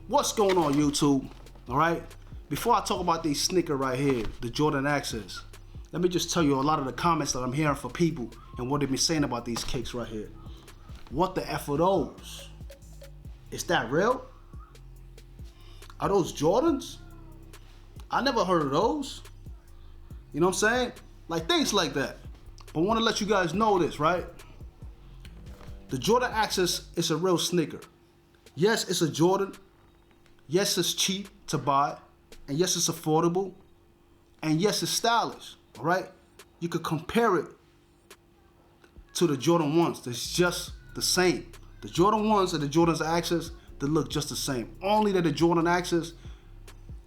What's going on, YouTube? All right, before I talk about these sneakers right here, the Jordan Access, let me just tell you a lot of the comments that I'm hearing from people and what they've been saying about these kicks right here. What the F are those? Is that real? Are those Jordans? I never heard of those. You know what I'm saying? Like things like that. But I want to let you guys know this, right? The Jordan Access is a real sneaker. Yes, it's a Jordan. Yes, it's cheap to buy. And yes, it's affordable. And yes, it's stylish. All right? You could compare it to the Jordan 1s. It's just the same. The Jordan 1s and the Jordan's Access, they look just the same. Only that the Jordan Access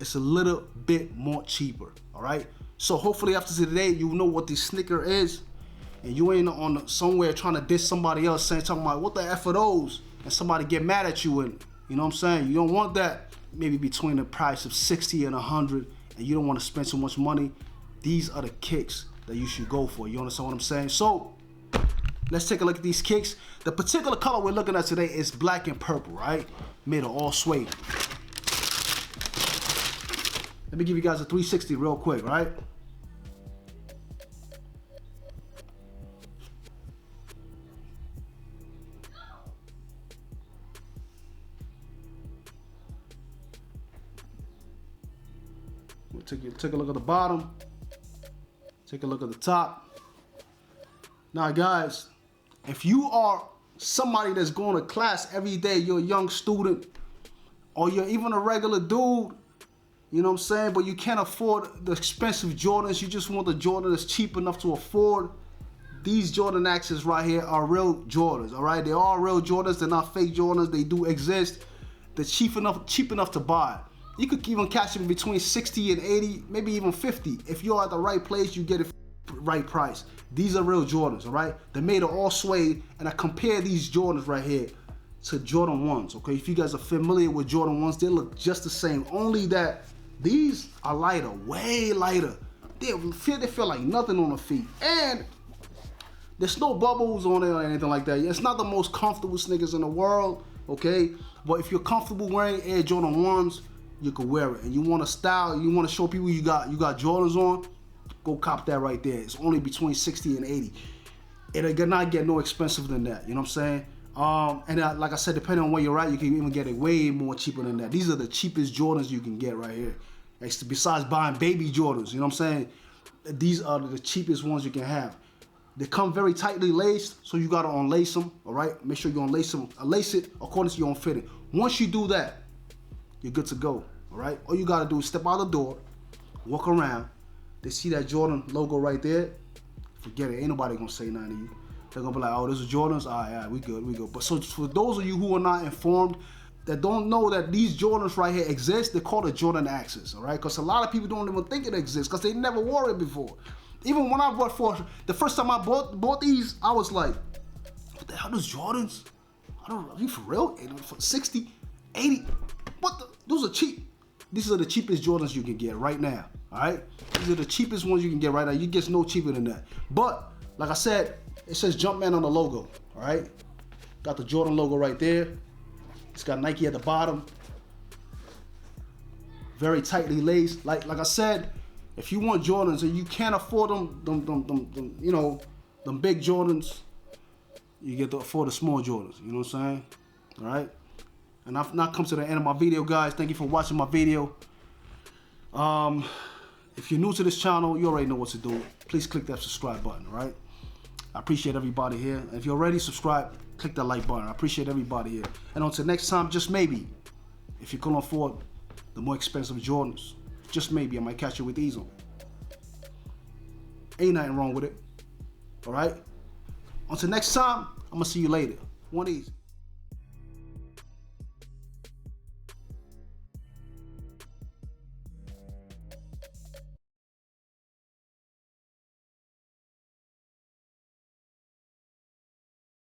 is a little bit more cheaper. All right? So hopefully after today, you know what this sneaker is. And you ain't on somewhere trying to diss somebody else talking about what the F are those? And somebody get mad at you, and you know what I'm saying? You don't want that. Maybe between the price of 60 and 100, and you don't want to spend so much money. These are the kicks that you should go for. You understand what I'm saying? So let's take a look at these kicks. The particular color we're looking at today is black and purple, right? Made of all suede. Let me give you guys a 360 real quick, right? Take a look at the bottom. Take a look at the top. Now, guys, if you are somebody that's going to class every day, you're a young student, or you're even a regular dude, you know what I'm saying, but you can't afford the expensive Jordans, you just want the Jordan that's cheap enough to afford, these Jordan Access right here are real Jordans, all right? They are real Jordans. They're not fake Jordans. They do exist. They're cheap enough to buy. You could even catch them between 60 and 80, maybe even 50. If you're at the right place, you get it right price. These are real Jordans, all right? They're made of all suede, and I compare these Jordans right here to Jordan 1s, okay? If you guys are familiar with Jordan 1s, they look just the same, only that these are lighter, way lighter. They feel like nothing on the feet, and there's no bubbles on it or anything like that. It's not the most comfortable sneakers in the world, okay? But if you're comfortable wearing Air Jordan 1s, you can wear it, and you want to style, you want to show people you got Jordans on, go cop that right there. It's only between 60 and 80. It'll not get no expensive than that, you know what I'm saying? And like I said, depending on where you're at, you can even get it way more cheaper than that. These are the cheapest Jordans you can get right here. Besides buying baby Jordans, you know what I'm saying? These are the cheapest ones you can have. They come very tightly laced, so you gotta unlace them, all right? Make sure you unlace them, lace it according to your own fitting. Once you do that, you're good to go, all right? All you gotta do is step out the door, walk around. They see that Jordan logo right there. Forget it, ain't nobody gonna say nothing to you. They're gonna be like, oh, this is Jordans? All right, we good. But so for those of you who are not informed, that don't know that these Jordans right here exist, they're called a Jordan Access, all right? Because a lot of people don't even think it exists because they never wore it before. Even when I bought the first time I bought these, I was like, what the hell, those Jordans? I don't know, are you for real? For 60, 80, what the? Those are cheap. These are the cheapest Jordans you can get right now, all right? These are the cheapest ones you can get right now. You get no cheaper than that. But, like I said, it says Jumpman on the logo, all right? Got the Jordan logo right there. It's got Nike at the bottom. Very tightly laced. Like I said, if you want Jordans and you can't afford them you know, them big Jordans, you get to afford the small Jordans, you know what I'm saying? All right? And I've now come to the end of my video, guys. Thank you for watching my video. If you're new to this channel, you already know what to do. Please click that subscribe button, all right? I appreciate everybody here. And if you're already subscribed, click that like button. I appreciate everybody here. And until next time, just maybe, if you can afford the more expensive Jordans, just maybe I might catch you with these on. Ain't nothing wrong with it, all right? Until next time, I'm gonna see you later. One easy.